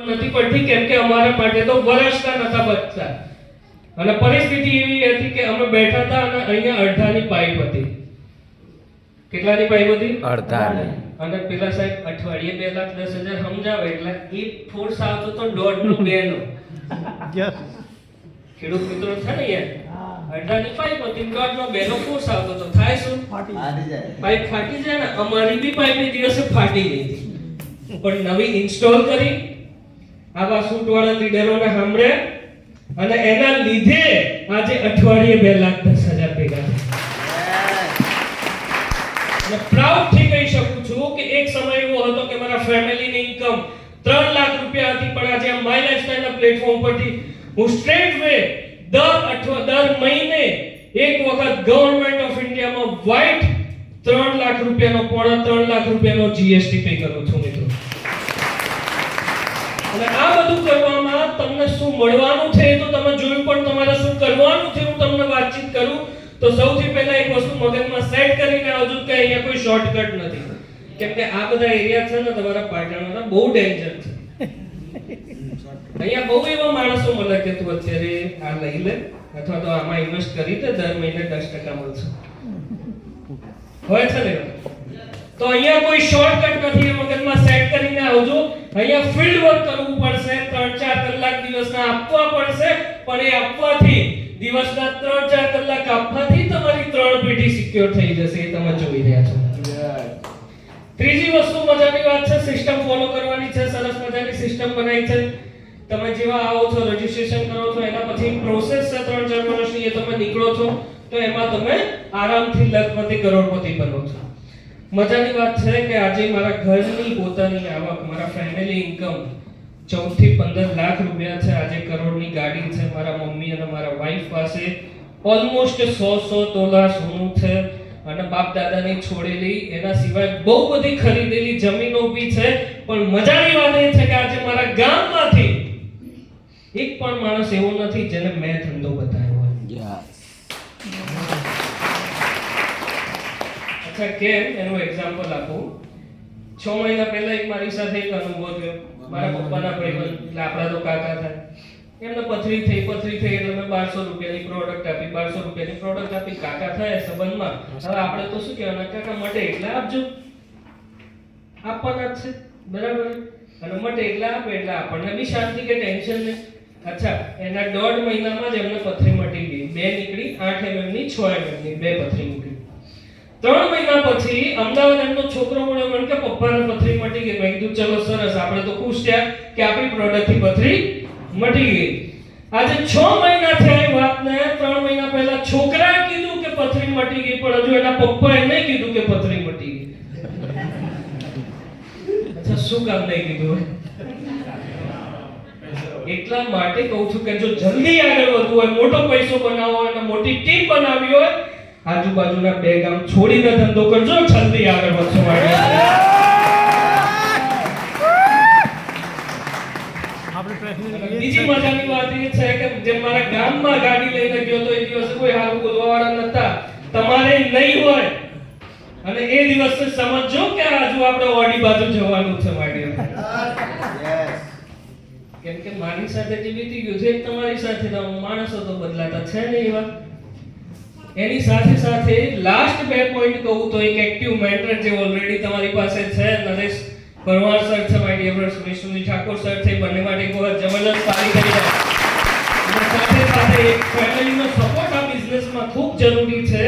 નથી પડતી, કેમ કે અમારા માટે તો વર્ષના નતા બચતા અને પરિસ્થિતિ એવી હતી કે અમે બેઠા હતા અને અહીંયા અડધાની પાઇપ હતી. કેટલાની પાઇપ હતી? અડધાની. અને પેલા સાહેબ અઠવાડિયે 2,10,000 સમજાવે એટલે એ ફોર્સ આવતો તો 1.5 નો 2 નો. ખેડૂત મિત્રો છે ને યાર, અડધાની પાઇપ હતી, 1.5 નો 2 નો ફોર્સ આવતો તો થાય શું? પાઇપ ફાટી જાય ને. અમારી બી પાઇપ એ દિવસે ફાટી ગઈ હતી, પણ નવી ઇન્સ્ટોલ કરી, આવા સૂટવાળા લીડરોને સાંભળે અને એના લીધે આજે અઠવાડિયે 2,10,000 ભેગા થયા. અને પ્રાઉડ થી કહી શકું છું કે એક સમય એવો હતો કે મારા ફેમિલીની ઇન્કમ 3 લાખ રૂપિયા હતી, પણ આજે આ માય લાઈફસ્ટાઈલના પ્લેટફોર્મ પરથી હું સ્ટ્રેટ વે દર મહિને એક વખત ગવર્નમેન્ટ ઓફ ઇન્ડિયામાં વ્હાઇટ 3 લાખ રૂપિયાનો 3 લાખ રૂપિયાનો જીએસટી પે કરું છું મિત્રો. અને આ બધું કરવામાં તમને શું મળવાનું છે એ તો તમે જોયું, પણ તમારે શું કરવાનું છે હું તમને વાતચીત કરું તો સૌથી પહેલા એક વસ્તુ મગજમાં સેટ કરીને આવજો કે અહીંયા કોઈ શોર્ટકટ નથી, કેમ કે આ બધા એરિયા છે ને તમારા પાટણના બહુ ડેન્જર છે. અહીંયા બહુ એવા માણસો મળે કે તું અત્યારે આ લઈ લે અથવા તો આમાં ઇન્વેસ્ટ કરી દે, દર મહિને 10% મળશે. હોય છે ને? તો અહીંયા કોઈ શોર્ટકટ નથી, મગજમાં સેટ કરીને આવજો. અહીંયા ફિલ્ડ વર્ક કરવું પડશે, 3-4 કલાક દિવસના આપવા પડશે, પણ એ આપવાથી દિવસના 3-4 કલાક આપવાથી તમારી 3 પેઢી સિક્યોર થઈ જશે, એ તમે જોઈ રહ્યા છો. ત્રીજી વસ્તુ મજાની વાત છે, સિસ્ટમ ફોલો કરવાની છે. સરસ મજાની સિસ્ટમ બનાવી છે. તમે જેવા આવો છો, રજીસ્ટ્રેશન કરો છો, એના પછી પ્રોસેસ છે 3-4 વર્ષની, એ તમે નીકળો છો તો એમાં તમે આરામથી લખપતિ કરોડપતિ બનો છો. મજાની વાત છે કે આજે મારા ઘરની પોતાની આવક, મારા ફેમિલી ઇન્કમ 14 થી 15 લાખ રૂપિયા છે. આજે કરોડની ગાડી છે. મારા મમ્મી અને મારા વાઈફ પાસે ઓલમોસ્ટ 100 તોલા સોનું છે અને બાપ દાદાની છોડેલી એના સિવાય બહુ બધી ખરીદેલી જમીનો બી છે. પણ મજાની વાત એ છે કે આજે મારા ગામમાંથી એક પણ માણસ એવો નથી જેને મેં ધંધો બતાવ્યો હોય. અચ્છા, કેમ? એનું એક્ઝામ્પલ આપું. 6 મહિના પહેલા એક મારી સાથે એક અનુભવ થયો. મારા પપ્પાના ભાઈબંધ, એટલે આપણા તો કાકા થાય, એમને પથરી થઈ એટલે મેં 1200 રૂપિયાની પ્રોડક્ટ આપી. 1200 રૂપિયાની પ્રોડક્ટ આપી, કાકા થાય સંબંધમાં. હવે આપણે તો શું કહેવાના, કાકા મટે એટલા આપજો, આપવાના જ છે, બરાબર? અને મટે એટલા આપે એટલે આપણને બી શાંતિ કે ટેન્શન નહીં. અચ્છા, એના 1.5 મહિનામાં જ એમને પથરી મટી ગઈ. 2 નીકળી, 8 mm ની, 6 mm ની 2 પથરી નીકળી. 3 મહિના પછી અમદાવાદ એમનો છોકરો મળ્યો, મને કે પપ્પાને પથરી મટી ગઈ. મેં કીધું ચલો સરસ, આપણે તો ખુશ થયા કે આપણી પ્રોડક્ટથી પથરી મટી ગઈ. આજે 6 મહિના થયા એ વાતને. 3 મહિના પહેલા છોકરાએ કીધું કે પથરી મટી ગઈ, પણ હજુ એના પપ્પાએ નહીં કીધું કે પથરી મટી ગઈ. અચ્છા, શું કામ નહીં કીધું? એટલા માટે કહું છું કે જો જલ્દી આગળ વધવું હોય, મોટો પૈસો બનાવવો હોય અને મોટી ટીમ બનાવવી હોય, આજુબાજુના 2 ગામ છોડીને ધંધો કરજો, જલ્દી આગળ વધશો. બીજી મજાની વાત એ છે કે જેમ મારા ગામમાં ગાડી લઈને ગયો તો એ દિવસે કોઈ હારું બોલવા વાળા નતા. તમારે નહીં હોય અને એ દિવસે સમજજો કે આજુ આપણે ઓડી બાજુ જવાનું છે વાડીએ. કેમ કે મારી સાથે જે વીતી ગયું છે તમારી સાથે તો માણસો તો બદલાતા છે ને એવા. એની સાથે સાથે લાસ્ટ 2 પોઈન્ટ કહું તો એક એક્ટિવ મેન્ટર જે ઓલરેડી તમારી પાસે છે, નરેશ પરમાર સર છે, my dear friend Vishnuji Thakor sir છે, બંને માટે એક વખત જબરદસ્ત તાળી કરી દો. અને સાથે સાથે એક ફેમિલીનો સપોર્ટ આ બિઝનેસમાં ખૂબ જરૂરી છે,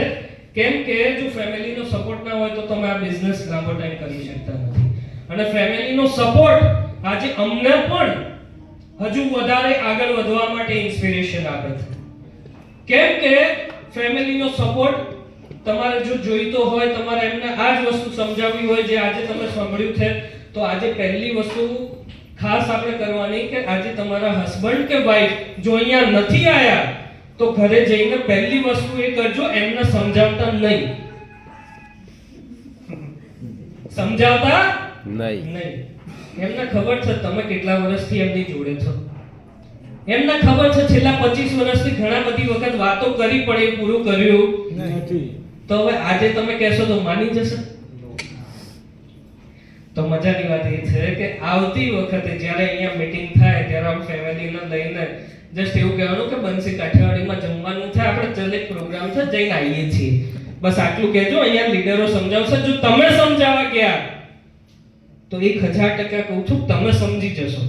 કેમ કે જો ફેમિલીનો સપોર્ટ ના હોય તો તમે આ બિઝનેસ લાંબો ટાઈમ કરી શકતા નથી. અને ફેમિલીનો સપોર્ટ આજે અમને પણ હજુ વધારે આગળ વધવા માટે ઇન્સ્પિરેશન આપે છે. કેમ કે ફેમિલીનો સપોર્ટ તમારે જો જોઈતો હોય, તમારે એમને આ જ વસ્તુ સમજાવવી હોય જે આજે તમે સાંભળ્યું છે, તો આજે પહેલી વસ્તુ ખાસ આપણે કરવાની કે આજે તમારા હસબન્ડ કે વાઈફ જો અહીંયા નથી આયા તો ઘરે જઈને પહેલી વસ્તુ એ કરજો, એમને સમજાવતા નહીં. એમને ખબર છે તમે કેટલા વર્ષથી એમની જોડે છો. એમને ખબર છે છેલ્લા 25 વર્ષથી ઘણા બધી વખત વાતો કરી પણ એ પૂરું કર્યું નથી. તો હવે આજે તમે કહેશો તો માની જશે? તો મજાની વાત એ છે કે આવતી વખતે જ્યારે અહીંયા મીટિંગ થાય ત્યારે આમ ફેમિલીને લઈને જસ્ટ એવું કહેવાનું કે બંસી કાઠિયાવાડીમાં જમવાનું છે, આપણે ચલે પ્રોગ્રામ છે, જઈને આવીએ છીએ, બસ આટલું કહેજો. અહીંયા લીડરો સમજાવશે. જો તમે સમજાવવા ગયા તો 1000% કહું છું તમે સમજી જશો.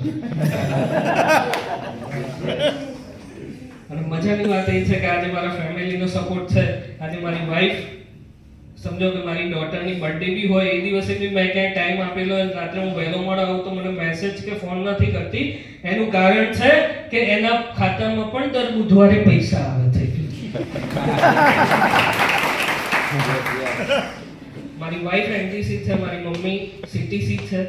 અને મજાની વાત એ છે કે આજે મારા ફેમિલીનો સપોર્ટ છે. આજે મારી વાઈફ, સમજો કે મારી ડોટરની બર્થડે બી હોય એ દિવસે બી મેં ક્યાંય ટાઈમ આપેલો હોય, રાત્રે હું વહેલો મોડો આવું તો મને મેસેજ કે ફોન નથી કરતી. એનું કારણ છે કે એના ખાતામાં પણ દર બુધવારે પૈસા આવે છે. મારી વાઈફ એનટીસી છે, મારી મમ્મી સીટીસી છે,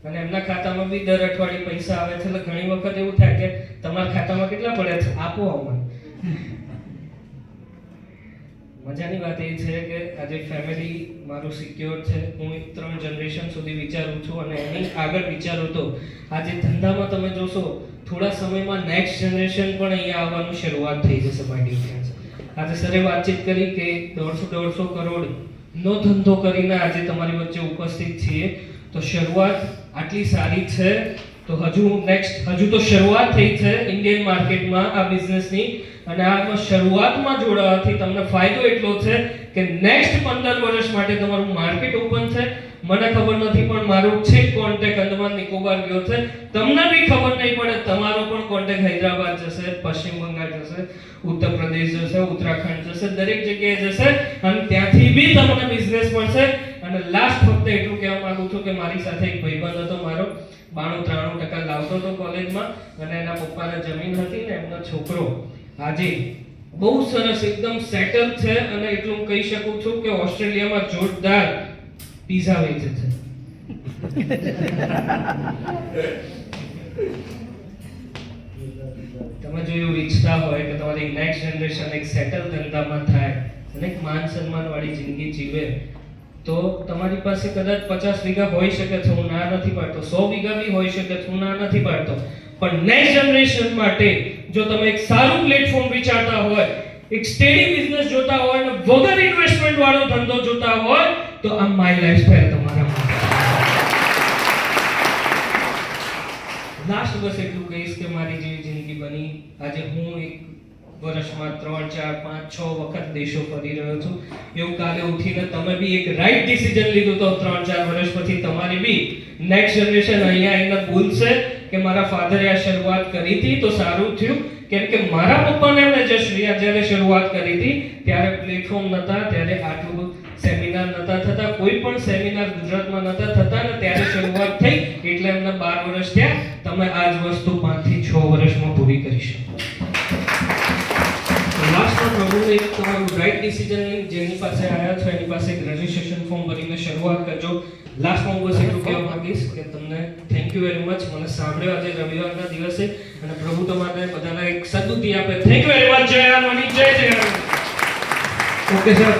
અને એમના ખાતામાં બી દર અઠવાડિયે પૈસા આવે છે. એટલે ઘણી વખત એવું થાય કે તમારા ખાતામાં કેટલા પડ્યા છે, આપો અમને. મજાની વાત એ છે કે આજે ફેમિલી મારું સિક્યોર છે. હું 3 જનરેશન સુધી વિચારું છું અને એની આગળ વિચારું તો આજે ધંધામાં તમે જોશો થોડા સમયમાં નેક્સ્ટ જનરેશન પણ અહીંયા આવવાનું શરૂઆત થઈ જશે. માય ડિયર ફ્રેન્ડ્સ, આજે સરે વાતચીત કરી કે 150 કરોડ નો ધંધો કરીને આજે તમારી વચ્ચે ઉપસ્થિત છીએ. તો શરૂઆત આટલી સારી છે તો હજુ તો શરૂઆત થઈ છે ઇન્ડિયન માર્કેટમાં આ બિઝનેસની. અને આમાં શરૂઆતમાં જોડાવાથી તમને ફાયદો એટલો છે કે નેક્સ્ટ 15 વર્ષ માટે તમારું માર્કેટ ઓપન છે. મને ખબર નથી પણ મારો છે કોન્ટેક્ટ અંદમાન નિકોબાર ગયો છે. તમને બી ખબર નહીં પડે, તમારો પણ કોન્ટેક્ટ હૈદરાબાદ જશે, પશ્ચિમ બંગાળ જશે, ઉત્તર પ્રદેશ જશે, ઉત્તરાખંડ જશે, દરેક જગ્યાએ જશે અને ત્યાંથી બી તમને બિઝનેસ મળશે. અને લાસ્ટ ફક્ત એટલું કહેવા માંગુ છું કે મારી સાથે એક ભાઈબંધ હતો મારો, 92-93% લાવતો હતો કોલેજમાં, અને એના પપ્પાને જમીન હતી ને એમનો છોકરો આજે બહુ સરસ એકદમ સેટલ છે. અને એટલું કહી શકું છું કે ઓસ્ટ્રેલિયામાં જોરદાર પીઝા વેચે છે. તમે જો એવું ઈચ્છતા હોય કે તમારી નેક્સ્ટ જનરેશન એક સેટલ ધંધામાં થાય અને એક માન સન્માન વાળી જિંદગી જીવે, તો તમારી પાસે કદાચ 50 વીઘા હોઈ શકે છે, હું ના નથી પાડતો, 100 વીઘા બી હોઈ શકે છે, હું ના નથી પાડતો. પણ નેક્સ્ટ જનરેશન માટે જો તમે એક સારું પ્લેટફોર્મ વિચારતા હોય, એક સ્ટેડી બિઝનેસ જોતા હોય અને વગર ઇન્વેસ્ટમેન્ટ વાળો ધંધો જોતા હોય તો આ માય લાઈફસ્ટાઈલ તમારા માટે. લાસ્ટ બસ એટલું કહીશ કે મારી જેવી જિંદગી બની. આજે હું એક વર્ષમાં 3, 4, 5, 6 વખત દેશો ફરી રહ્યો છું. એવું કાલે ઉઠીને તમે બી એક રાઈટ ડિસિઝન લીધું તો 3, 4 વર્ષ પછી તમારી બી નેક્સ્ટ જનરેશન અહીંયા આવીને ભૂલશે કે મારા ફાધરે આ શરૂઆત કરી હતી તો સારું થયું. કેમ કે મારા પપ્પાને એમણે જ્યારે શરૂઆત કરી હતી ત્યારે પ્લેટફોર્મ નહોતા, ત્યારે આટલું સેમિનાર નહોતા થતા, કોઈ પણ સેમિનાર ગુજરાતમાં નહોતા થતા ને ત્યારે શરૂઆત થઈ. એટલે એમને 12 વર્ષ થયા. તમે આ જ વસ્તુ 5 થી 6 વર્ષમાં પૂરી કરી શકો. લાસ્ટમાં પ્રભુને એક તમારું રાઈટ ડિસિઝન જેની પાસે આવ્યા છો એની પાસે એક રજિસ્ટ્રેશન ફોર્મ ભરીને શરૂઆત કરજો. લાસ્ટમાં હું બસ એટલું કહેવા માંગીશ કે તમને થેન્ક યુ વેરી મચ. મને સાંભળ્યો આજે રવિવારના દિવસે, અને પ્રભુ તમારે બધાને એક સદબુદ્ધિ આપે. Thank you very much. જય રામ, જય જય. Okay sir.